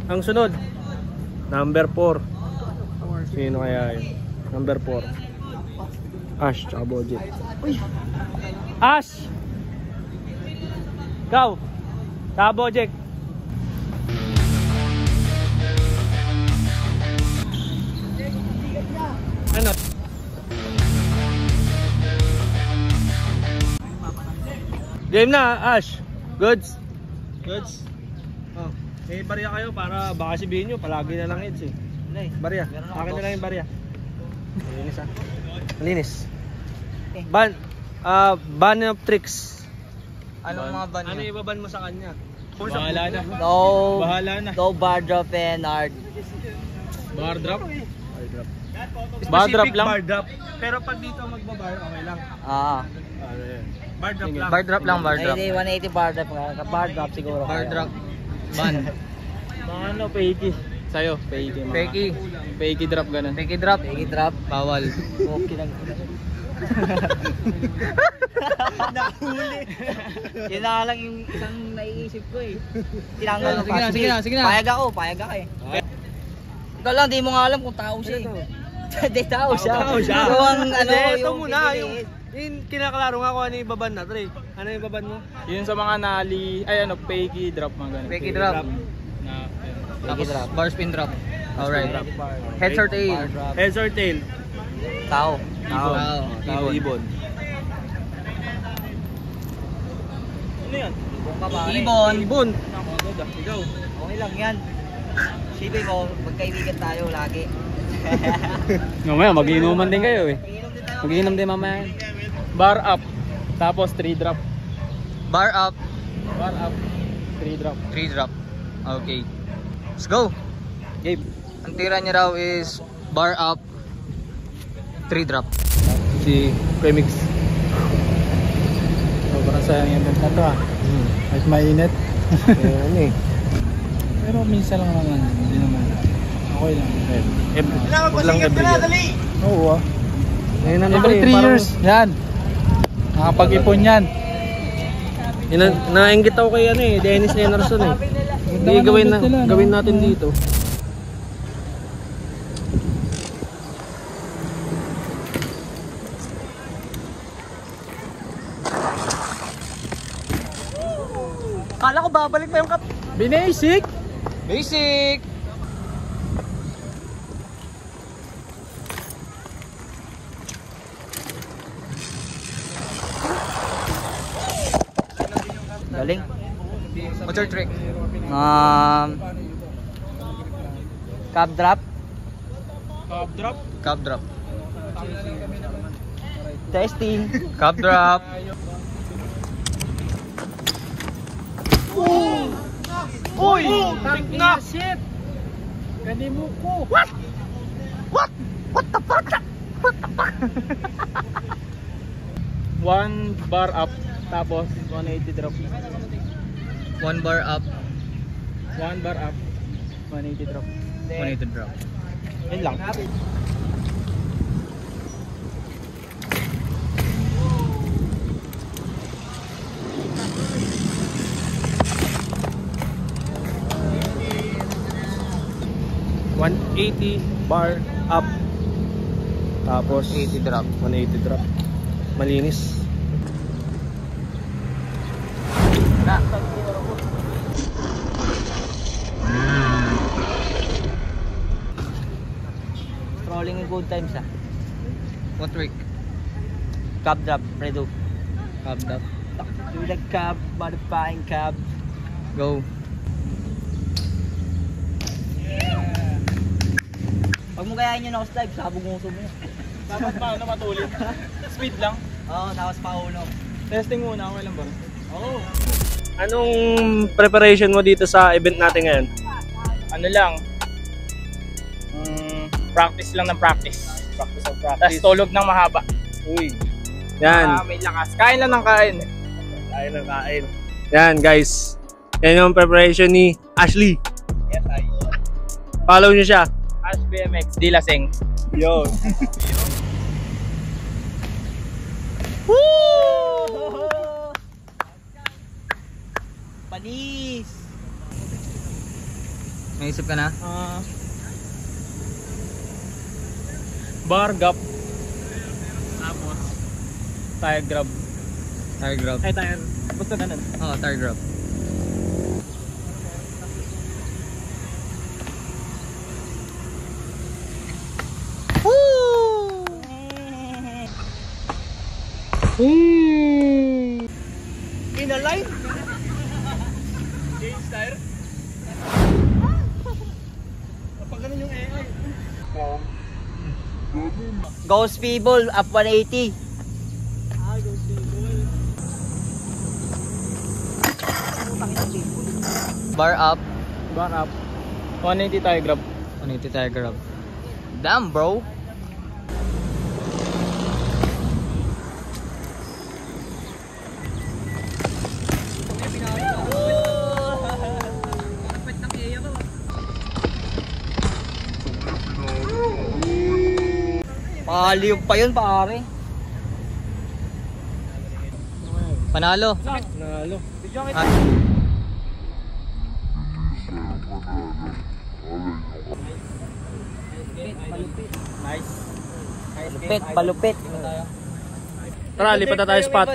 Ang sunod, number 4. Sino kaya yun? Number 4. Ash, tsaka Bojet. Ash! Ikaw! Tsaka Bojet. Ano? Game na, Ash. Goods? Goods? Oh, may barya kayo para baka sabihin nyo, palagi na lang heads eh. Barya. Akin na lang yung barya. Malinis ah. Malinis. Ban of tricks. Anong mga ban Ano niya? ibaban mo sa kanya? Bahala na. Bahala na. No bar drop and art. Bar drop? Bar drop. Bar drop lang? Bar drop. Pero pag dito magbabar, okay lang. Ano yan? Bar drop lang. Bar drop lang, bar drop. 180 bar drop. Bar drop siguro. Bar drop. Ban. Mga ano, Peiki. Sa'yo, Peiki. Peki. Peiki drop ganun. Peki drop. Peki drop. Bawal. Okay lang. Nakahuli. Yun na lang yung isang naiisip ko eh. Tinanggal ko pa. Sige na. Payag ako eh. Ikaw lang, di mo nga alam kung tao siya eh. Hindi tao siya. Pero ang ano, ito muna, yung kinaklaro nga kung ano yung baban na, Trey. Ano yung baban mo? Yun sa mga nali, ay ano, Peiki drop mga ganun. Peki drop. Tapos bar spin drop. Alright. Heads or tail? Heads or tail? Tao. Tao, ibon. Ano yan? Ibon. Ikaw. Okay lang yan. Sipin mo, magkaibigan tayo lagi. Mamaya, mag-iinuman din kayo eh. Mag-iinom din mamaya. Bar up, tapos 3 drop. Bar up. 3 drop. 3 drop. Okay. Let's go. Gabe. Ang tira niya raw is bar up, 3 drop. Si Premix. Sobrang sayang yung benta to ah. Mas mainit. Ano eh. Pero minsan lang naman, hindi naman. Okay lang. Huwag lang every year. Oo ah. Ngayon ano Every 3 years, yan. Nakapag-ipon yan. Nainggit ako kay ano eh, Dennis Enerson eh. Hindi gawin natin dito. Kala ko babalik pa yung kap. Basic! Basic! Galing. What's your trick? Cab drop. Top drop. Cab drop. Testing. Cab drop. Uy! Tangina! Shit! Kanimuko! What the fuck? 1 bar up, tapos 180 drop. 1 bar up, 1 bar up, 180 drop. 180 drop. Yun lang. $180 bar up. Tapos 80 drop. 180 drop. Malinis. Strolling in good times ah. What trick? Cab drop, Fredo. Top drop. Do the cab, modifying cab. Go. Pag mo gayahin yun ako sa live, sabog mo uso mo yun. Dapat paano matulid? Speed lang. Oo, tapos paulo. Testing muna, okay lang ba? Oo. Anong preparation mo dito sa event natin ngayon? Ano lang, practice lang ng practice. Practice of Tapos tulog ng mahaba. Uy. Yan. May lakas. Kain lang ng kain. Kain ng kain. Yan guys. Yan yung preparation ni Ashley. Yes, I. Follow nyo siya. Ash BMX, Dilaseng. Yo. Woo! Panis! May Isip ka na? Bar gap. Tapos tire grab. Tire grab. Ay tire. Basta ganun. Oo, tire grab. Inalign? Change tire? Kapag ganun yung AI. Ghost Feeble, up 180. Bar up. Bar up. 180 tire grab. 180 tire grab. Damn, bro. Paliyog pa yun, pare. Panalo. Nalo. Ah. Nice. Palupit, palupit. Tara, lipat na tayo spot.